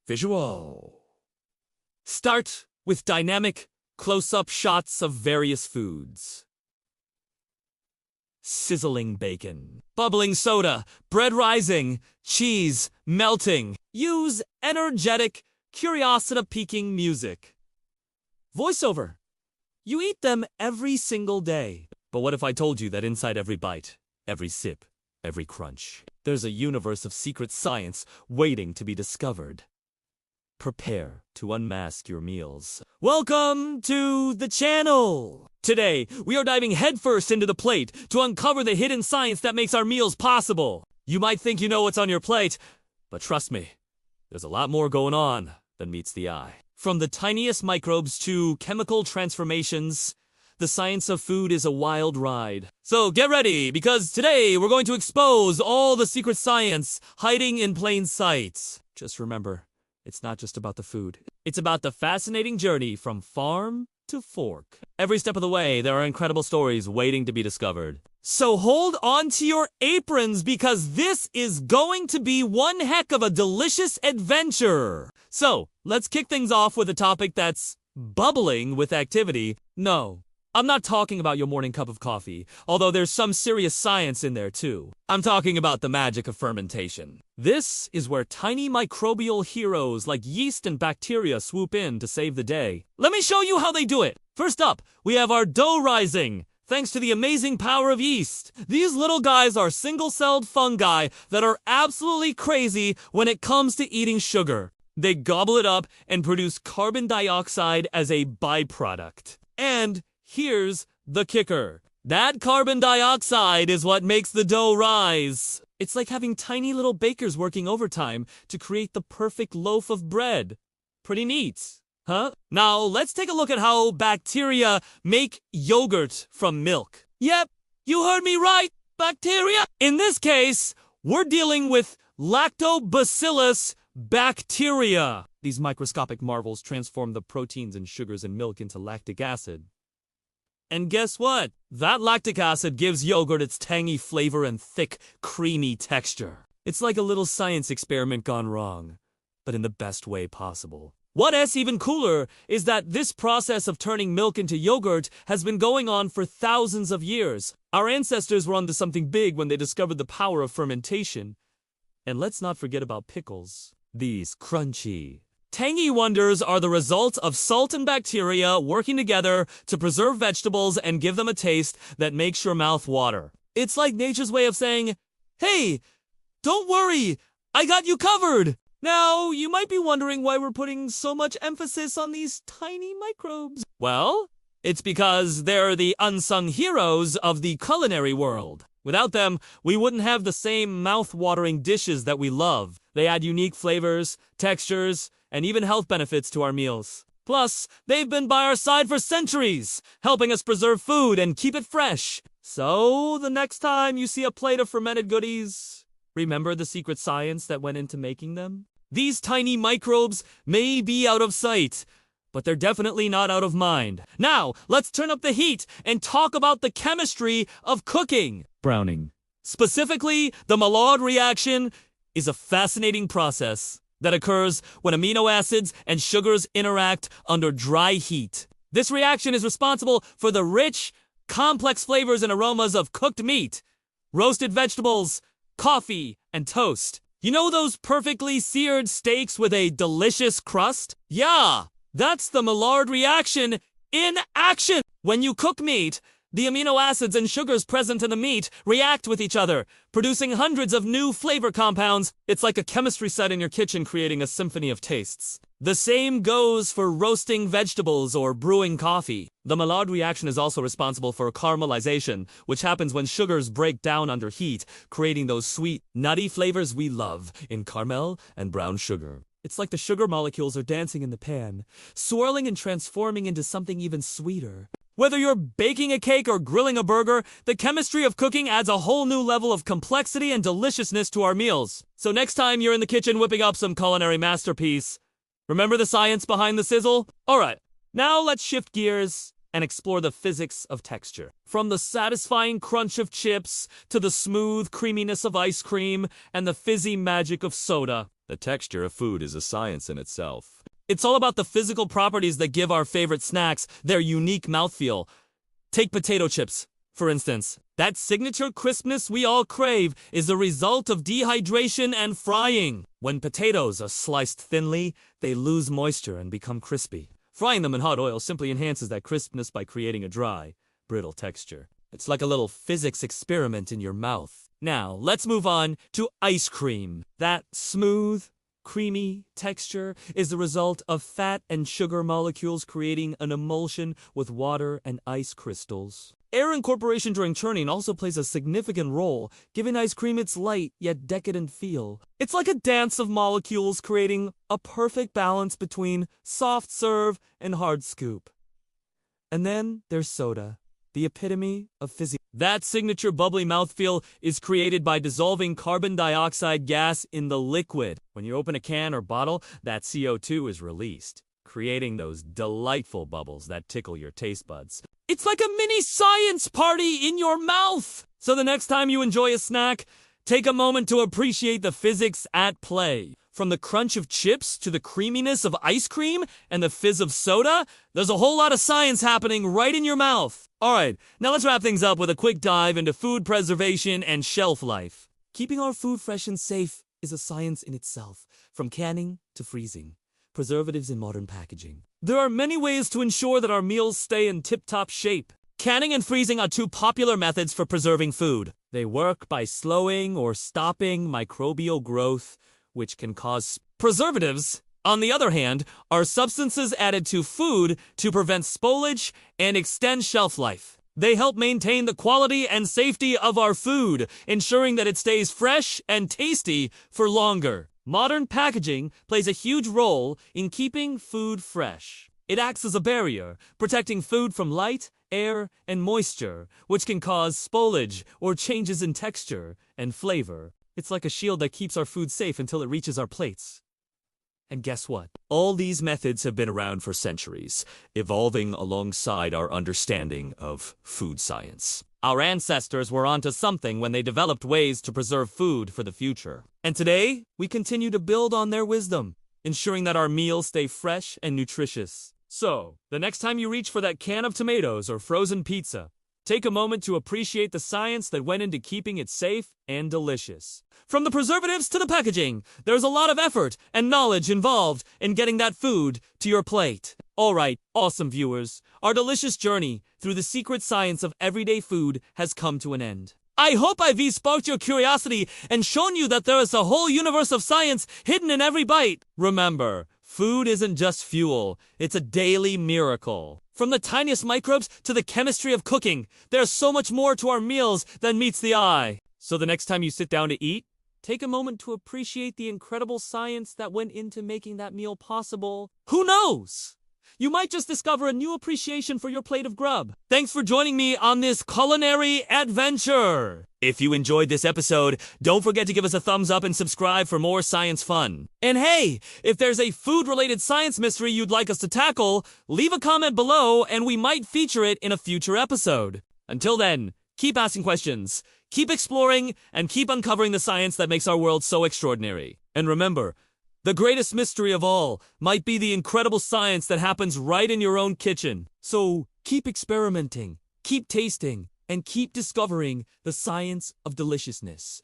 Visual. Start with dynamic, close-up shots of various foods. Sizzling bacon, bubbling soda, bread rising, cheese melting. Use energetic, curiosity-piquing music. Voiceover. You eat them every single day. But what if I told you that inside every bite, every sip, every crunch, there's a universe of secret science waiting to be discovered? Prepare to unmask your meals. Welcome to the channel! Today, we are diving headfirst into the plate to uncover the hidden science that makes our meals possible. You might think you know what's on your plate, but trust me, there's a lot more going on than meets the eye. From the tiniest microbes to chemical transformations, the science of food is a wild ride. So get ready, because today we're going to expose all the secret science hiding in plain sight. Just remember, it's not just about the food. It's about the fascinating journey from farm to fork. Every step of the way, there are incredible stories waiting to be discovered. So hold on to your aprons, because this is going to be one heck of a delicious adventure. So let's kick things off with a topic that's bubbling with activity. No, I'm not talking about your morning cup of coffee, although there's some serious science in there too. I'm talking about the magic of fermentation. This is where tiny microbial heroes like yeast and bacteria swoop in to save the day. Let me show you how they do it. First up, we have our dough rising. Thanks to the amazing power of yeast. These little guys are single-celled fungi that are absolutely crazy when it comes to eating sugar. They gobble it up and produce carbon dioxide as a byproduct. And here's the kicker. That carbon dioxide is what makes the dough rise. It's like having tiny little bakers working overtime to create the perfect loaf of bread. Pretty neat, huh? Now, let's take a look at how bacteria make yogurt from milk. Yep, you heard me right, bacteria. In this case, we're dealing with lactobacillus bacteria. These microscopic marvels transform the proteins and sugars in milk into lactic acid. And guess what? That lactic acid gives yogurt its tangy flavor and thick, creamy texture. It's like a little science experiment gone wrong, but in the best way possible. What's even cooler is that this process of turning milk into yogurt has been going on for thousands of years. Our ancestors were onto something big when they discovered the power of fermentation. And let's not forget about pickles. These crunchy, tangy wonders are the result of salt and bacteria working together to preserve vegetables and give them a taste that makes your mouth water. It's like nature's way of saying, hey, don't worry, I got you covered. Now, you might be wondering why we're putting so much emphasis on these tiny microbes. Well, it's because they're the unsung heroes of the culinary world. Without them, we wouldn't have the same mouth-watering dishes that we love. They add unique flavors, textures, and even health benefits to our meals. Plus, they've been by our side for centuries, helping us preserve food and keep it fresh. So, the next time you see a plate of fermented goodies, remember the secret science that went into making them? These tiny microbes may be out of sight, but they're definitely not out of mind. Now, let's turn up the heat and talk about the chemistry of cooking. Browning. Specifically, the Maillard reaction is a fascinating process that occurs when amino acids and sugars interact under dry heat. This reaction is responsible for the rich, complex flavors and aromas of cooked meat, roasted vegetables, coffee, and toast. You know those perfectly seared steaks with a delicious crust? Yeah, that's the Maillard reaction in action. When you cook meat, the amino acids and sugars present in the meat react with each other, producing hundreds of new flavor compounds. It's like a chemistry set in your kitchen creating a symphony of tastes. The same goes for roasting vegetables or brewing coffee. The Maillard reaction is also responsible for caramelization, which happens when sugars break down under heat, creating those sweet, nutty flavors we love in caramel and brown sugar. It's like the sugar molecules are dancing in the pan, swirling and transforming into something even sweeter. Whether you're baking a cake or grilling a burger, the chemistry of cooking adds a whole new level of complexity and deliciousness to our meals. So next time you're in the kitchen whipping up some culinary masterpiece, remember the science behind the sizzle? Alright, now let's shift gears and explore the physics of texture. From the satisfying crunch of chips to the smooth creaminess of ice cream and the fizzy magic of soda, The texture of food is a science in itself. It's all about the physical properties that give our favorite snacks their unique mouthfeel. Take potato chips, for instance. That signature crispness we all crave is the result of dehydration and frying. When potatoes are sliced thinly, they lose moisture and become crispy. Frying them in hot oil simply enhances that crispness by creating a dry, brittle texture. It's like a little physics experiment in your mouth. Now, let's move on to ice cream. That smooth, creamy texture is the result of fat and sugar molecules creating an emulsion with water and ice crystals. Air incorporation during churning also plays a significant role, giving ice cream its light yet decadent feel. It's like a dance of molecules creating a perfect balance between soft serve and hard scoop. And then there's soda, the epitome of fizzy. That signature bubbly mouthfeel is created by dissolving carbon dioxide gas in the liquid. When you open a can or bottle, that CO2 is released, creating those delightful bubbles that tickle your taste buds. It's like a mini science party in your mouth! So the next time you enjoy a snack, take a moment to appreciate the physics at play. From the crunch of chips to the creaminess of ice cream and the fizz of soda, there's a whole lot of science happening right in your mouth. Alright, now let's wrap things up with a quick dive into food preservation and shelf life. Keeping our food fresh and safe is a science in itself, from canning to freezing, preservatives in modern packaging. There are many ways to ensure that our meals stay in tip-top shape. Canning and freezing are two popular methods for preserving food. They work by slowing or stopping microbial growth, which can cause preservatives. On the other hand, are substances added to food to prevent spoilage and extend shelf life. They help maintain the quality and safety of our food, ensuring that it stays fresh and tasty for longer. Modern packaging plays a huge role in keeping food fresh. It acts as a barrier, protecting food from light, air, and moisture, which can cause spoilage or changes in texture and flavor. It's like a shield that keeps our food safe until it reaches our plates. And guess what? All these methods have been around for centuries, evolving alongside our understanding of food science. Our ancestors were onto something when they developed ways to preserve food for the future. And today, we continue to build on their wisdom, ensuring that our meals stay fresh and nutritious. So, the next time you reach for that can of tomatoes or frozen pizza, take a moment to appreciate the science that went into keeping it safe and delicious. From the preservatives to the packaging, there's a lot of effort and knowledge involved in getting that food to your plate. Alright, awesome viewers, our delicious journey through the secret science of everyday food has come to an end. I hope I've sparked your curiosity and shown you that there is a whole universe of science hidden in every bite. Remember, food isn't just fuel, it's a daily miracle. From the tiniest microbes to the chemistry of cooking, there's so much more to our meals than meets the eye. So the next time you sit down to eat, take a moment to appreciate the incredible science that went into making that meal possible. Who knows? You might just discover a new appreciation for your plate of grub. Thanks for joining me on this culinary adventure. If you enjoyed this episode, don't forget to give us a thumbs up and subscribe for more science fun. And hey, if there's a food-related science mystery you'd like us to tackle, leave a comment below and we might feature it in a future episode. Until then, keep asking questions, keep exploring, and keep uncovering the science that makes our world so extraordinary. And remember, the greatest mystery of all might be the incredible science that happens right in your own kitchen. So keep experimenting, keep tasting, and keep discovering the science of deliciousness.